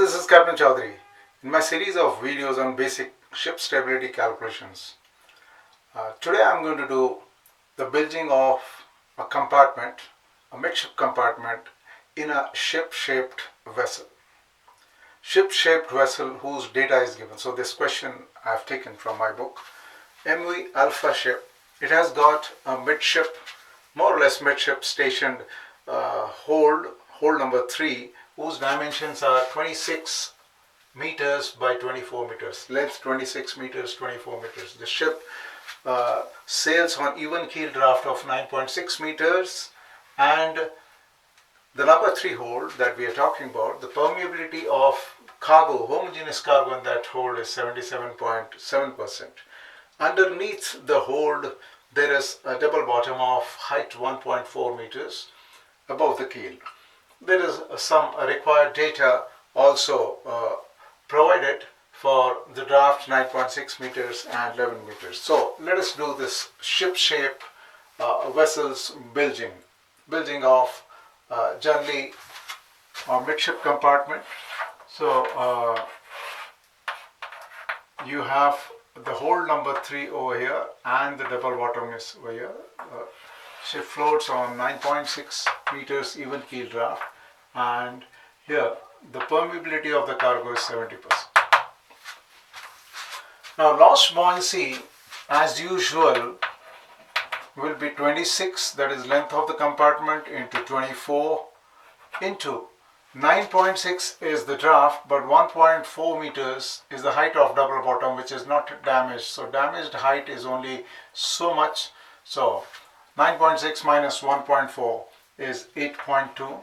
this is Captain Chaudhari in my series of videos on basic ship stability calculations. Today I am going to do the bilging of a compartment, a midship compartment in a ship-shaped vessel. Ship-shaped vessel whose data is given. So this question I have taken from my book. MV Alpha ship. It has got a midship, more or less midship stationed hold number 3, whose dimensions are 26 meters by 24 meters, length 26 meters, 24 meters. The ship sails on even keel draft of 9.6 meters, and the number 3 hold that we are talking about, the permeability of cargo, homogeneous cargo in that hold is 77.7%. Underneath the hold there is a double bottom of height 1.4 meters above the keel. There is some required data also provided for the draft 9.6 meters and 11 meters. So let us do this ship shape vessels bilging of generally midship compartment. So you have the hold number 3 over here and the double bottom is over here. Ship floats on 9.6 meters even keel draft, and here the permeability of the cargo is 70%. Now lost buoyancy as usual will be 26, that is length of the compartment, into 24 into 9.6 is the draft, but 1.4 meters is the height of double bottom, which is not damaged. So damaged height is only so much. So 9.6 minus 1.4 is 8.2.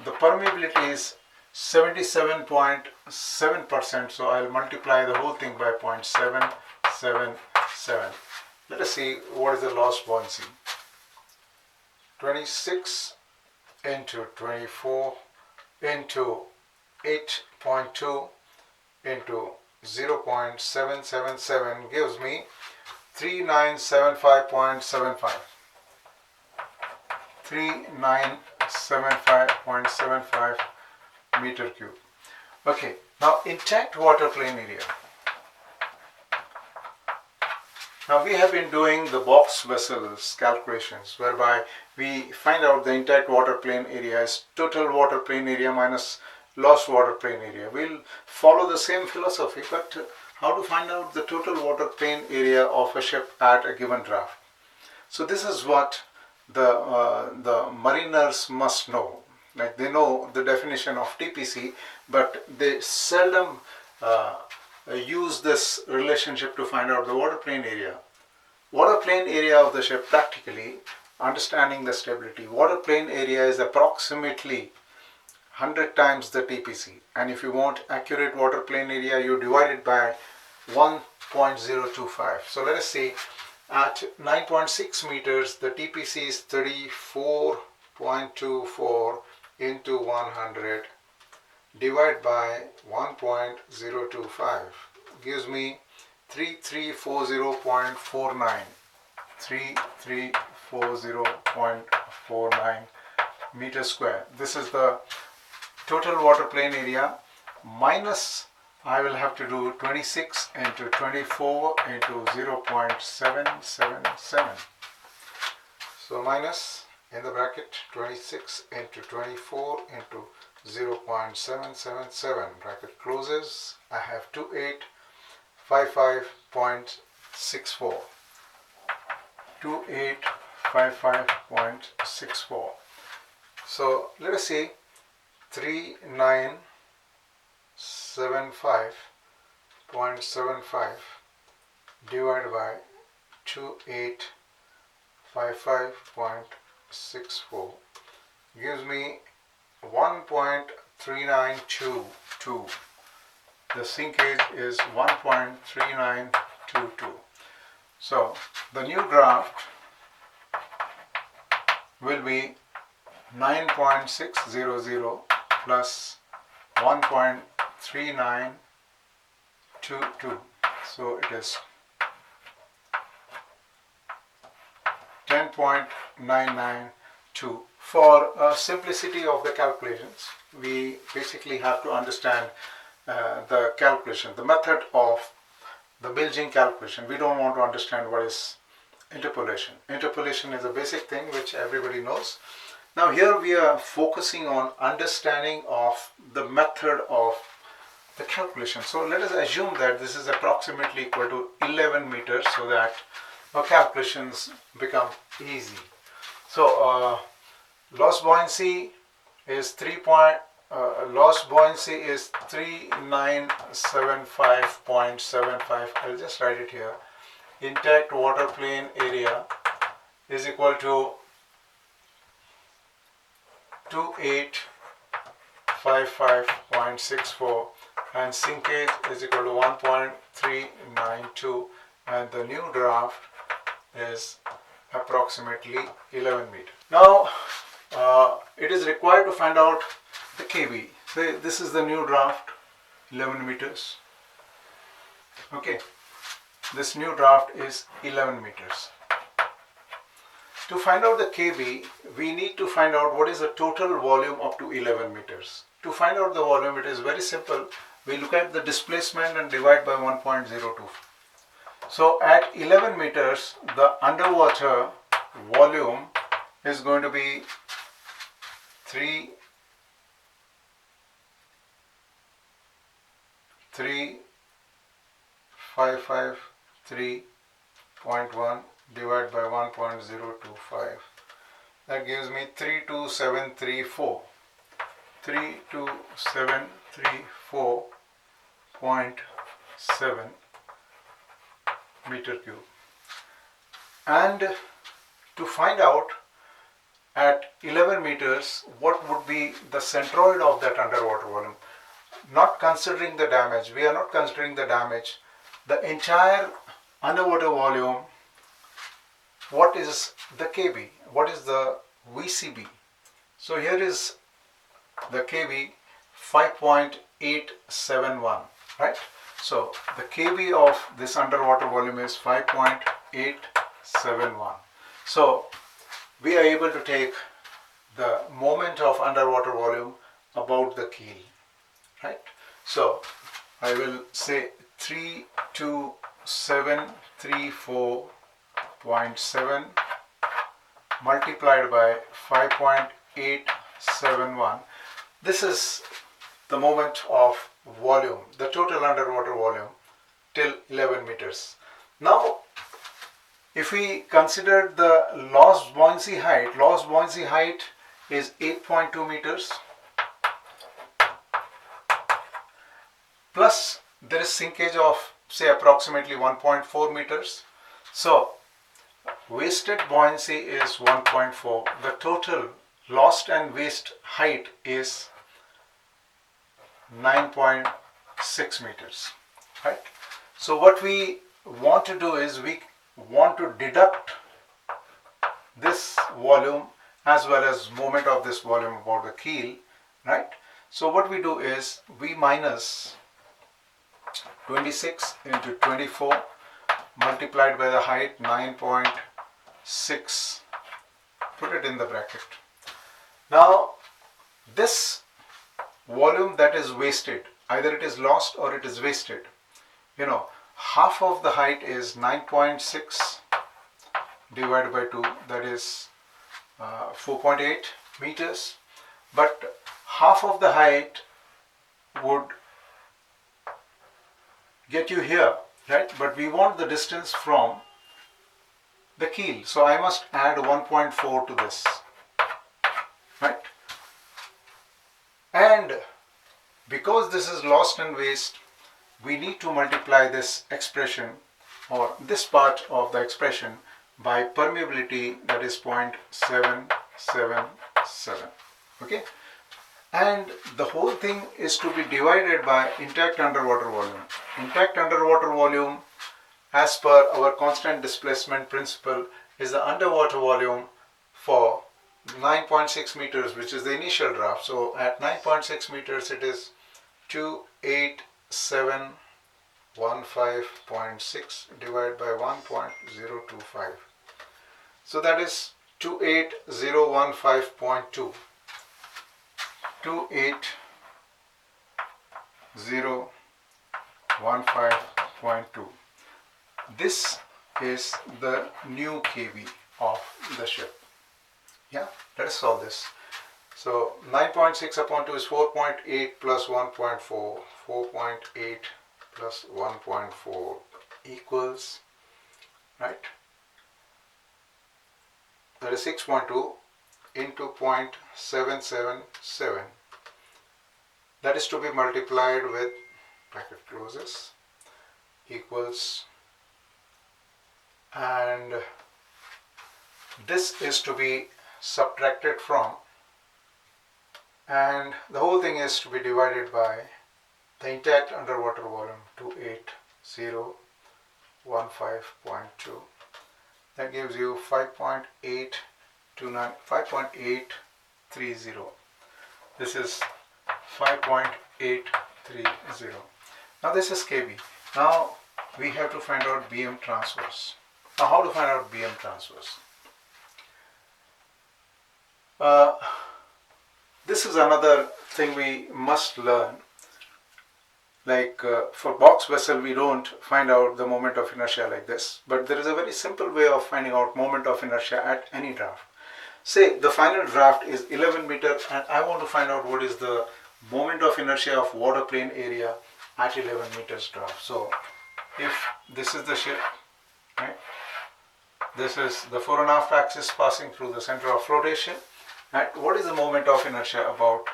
The permeability is 77.7%. So I'll multiply the whole thing by 0.777. Let us see what is the lost buoyancy. 26 into 24 into 8.2 into 0.777 gives me 3975.75. 3975.75 meter cube. Okay, now intact water plane area. Now we have been doing the box vessels calculations, whereby we find out the intact water plane area is total water plane area minus lost water plane area. We'll follow the same philosophy, but how to find out the total water plane area of a ship at a given draft? So this is what the mariners must know. Like, they know the definition of TPC, but they seldom use this relationship to find out the water plane area. Water plane area of the ship, practically understanding the stability, water plane area is approximately 100 times the TPC, and if you want accurate water plane area, you divide it by 1.025. So let us see, at 9.6 meters the TPC is 34.24 into 100 divided by 1.025 gives me 3340.49. 3340.49 meters square. This is the total water plane area, minus I will have to do 26 into 24 into 0.777. So minus in the bracket 26 into 24 into 0.777, bracket closes. I have 2855.64. 2855.64. So let us say 3975.75 divided by 2855.64 gives me 1.3922. The sinkage is 1.3922. So the new draft will be 9.600 plus 1.3922. So it is 10.992. For simplicity of the calculations, we basically have to understand the calculation, the method of the bilging calculation. We don't want to understand what is interpolation. Interpolation is a basic thing which everybody knows. Now here we are focusing on understanding of the method of the calculation. So let us assume that this is approximately equal to 11 meters so that our calculations become easy. So loss buoyancy is 3975.75. I'll just write it here. Intact water plane area is equal to 2855.64 and sinkage is equal to 1.392 and the new draft is approximately 11 meters. Now it is required to find out the kb. So this is the new draft, 11 meters. Okay, this new draft is 11 meters. To find out the kb, we need to find out what is the total volume up to 11 meters. To find out the volume, it is very simple. We look at the displacement and divide by 1.02. So at 11 meters, the underwater volume is going to be 3553.1 divided by 1.025. That gives me 32734. 32734.7 meter cube. And to find out at 11 meters what would be the centroid of that underwater volume, not considering the damage, we are not considering the damage, the entire underwater volume, what is the kb, what is the VCB? So here is the kb, 5.871, right? So the kb of this underwater volume is 5.871. So we are able to take the moment of underwater volume about the keel, right? So I will say 32734.7 multiplied by 5.871. This is the moment of volume, the total underwater volume till 11 meters. Now if we consider the lost buoyancy height is 8.2 meters plus there is sinkage of say approximately 1.4 meters. So wasted buoyancy is 1.4. The total lost and waste height is 9.6 meters, right? So what we want to do is we want to deduct this volume as well as moment of this volume about the keel, right? So what we do is we minus 26 into 24 multiplied by the height 9.6, put it in the bracket. Now this volume that is wasted, either it is lost or it is wasted, you know, half of the height is 9.6 divided by 2, that is 4.8 meters, but half of the height would get you here, right? But we want the distance from the keel, so I must add 1.4 to this, right? And because this is lost and waste, we need to multiply this expression or this part of the expression by permeability, that is 0.777, okay? And the whole thing is to be divided by intact underwater volume. Intact underwater volume, as per our constant displacement principle, is the underwater volume for 9.6 meters, which is the initial draft. So at 9.6 meters it is 28715.6 divided by 1.025. So that is 28015.2. 015.2. This is the new kV of the ship. Yeah, let us solve this. So 9.6 upon 2 is 4.8 plus 1.4. 4.8 plus 1.4 equals, right? That is 6.2 into 0.777. That is to be multiplied with, bracket closes, equals, and this is to be subtracted from, and the whole thing is to be divided by the intact underwater volume 28015.2. That gives you 5.830. This is 5.830. Now this is kV. Now we have to find out BM transverse. Now how to find out BM transverse? This is another thing we must learn. Like for box vessel, we don't find out the moment of inertia like this, but there is a very simple way of finding out moment of inertia at any draft. Say the final draft is 11 meter and I want to find out what is the moment of inertia of water plane area at 11 meters draft. So if this is the ship, right, this is the fore and aft axis passing through the center of flotation, and what is the moment of inertia about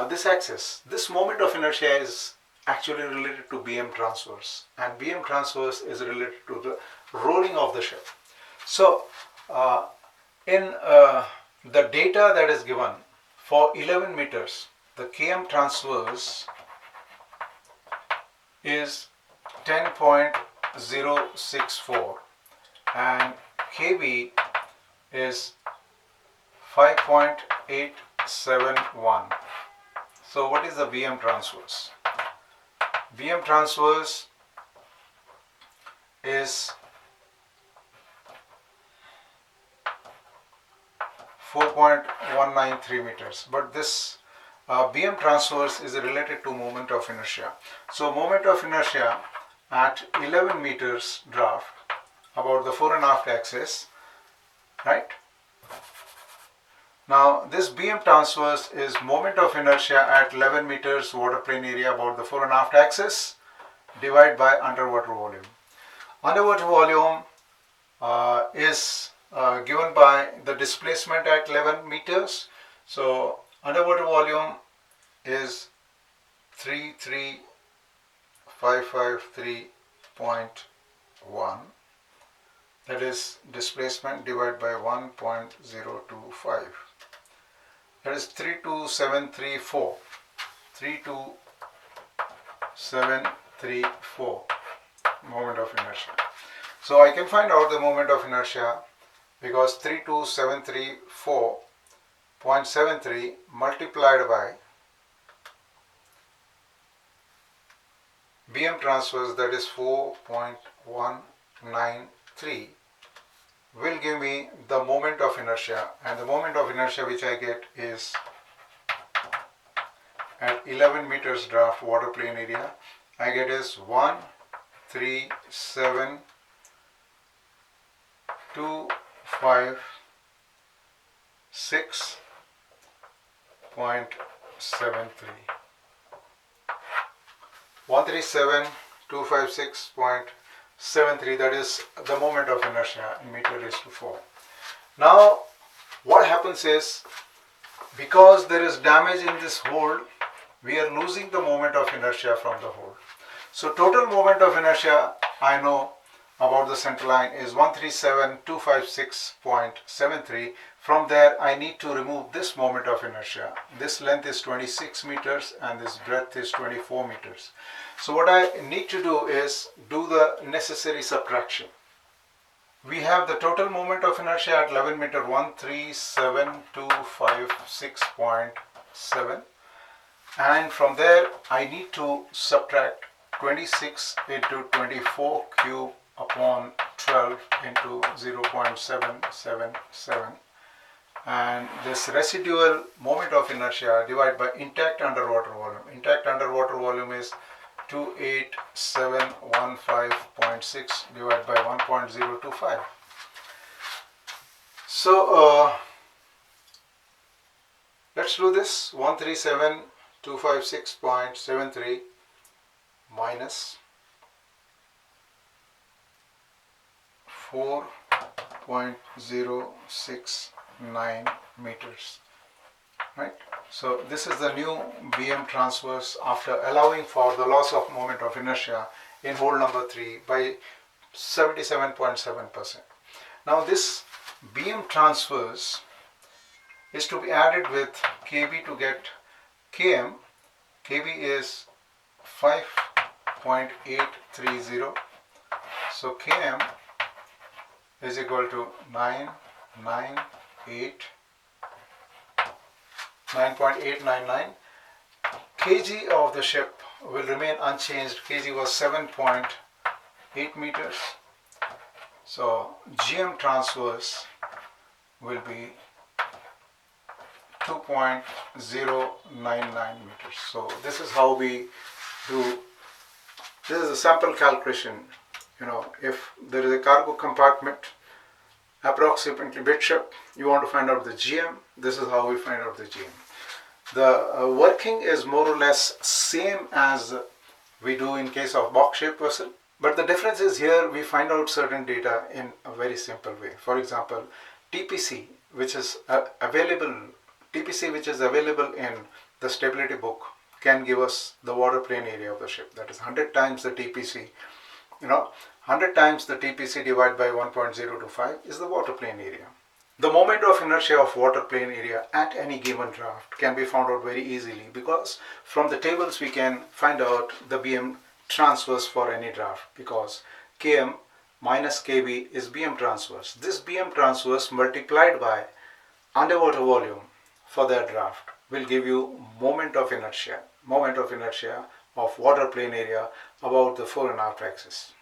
this axis? This moment of inertia is actually related to BM transverse, and BM transverse is related to the rolling of the ship. So in the data that is given for 11 meters, the KM transverse is 10.064 and KV is 5.871. So what is the BM transverse? BM transverse is 4.193 meters, but this BM transverse is related to moment of inertia. So moment of inertia at 11 meters draft about the fore and aft axis, right? Now this BM transverse is moment of inertia at 11 meters water plane area about the fore and aft axis divided by underwater volume. Underwater volume is given by the displacement at 11 meters. So underwater volume is 33553.1. That is displacement divided by 1.025. That is 32734. 32734 moment of inertia. So I can find out the moment of inertia because 32734.73 multiplied by BM transverse, that is 4.193, will give me the moment of inertia, and the moment of inertia which I get is at 11 meters draft water plane area, I get is 137,256.73. 137,256.73, that is the moment of inertia in meter raised to 4. Now what happens is, because there is damage in this hold, we are losing the moment of inertia from the hold. So total moment of inertia I know about the center line is 137,256.73. From there I need to remove this moment of inertia. This length is 26 meters and this breadth is 24 meters. So what I need to do is do the necessary subtraction. We have the total moment of inertia at 11 meter 137,256.7, and from there I need to subtract 26 into 24 cube upon 12 into 0.777, and this residual moment of inertia divided by intact underwater volume. Intact underwater volume is 28715.6 divided by 1.025. So let's do this. 137,256.73 minus 4.069 meters, right? So this is the new BM transverse after allowing for the loss of moment of inertia in hole number 3 by 77.7%. Now this BM transverse is to be added with KB to get KM. KB is 5.830. So KM is equal to 9.899. kg of the ship will remain unchanged. Kg was 7.8 meters. So GM transverse will be 2.099 meters. So this is how we do. This is a sample calculation. If there is a cargo compartment approximately midship, you want to find out the GM. This is how we find out the GM. The working is more or less same as we do in case of box shaped vessel, but the difference is here we find out certain data in a very simple way. For example, TPC, which is available in the stability book, can give us the water plane area of the ship. That is 100 times the TPC. 100 times the TPC divided by 1.025 is the water plane area. The moment of inertia of water plane area at any given draft can be found out very easily, because from the tables we can find out the BM transverse for any draft, because Km minus Kb is BM transverse. This BM transverse multiplied by underwater volume for that draft will give you moment of inertia of water plane area about the fore and aft axis.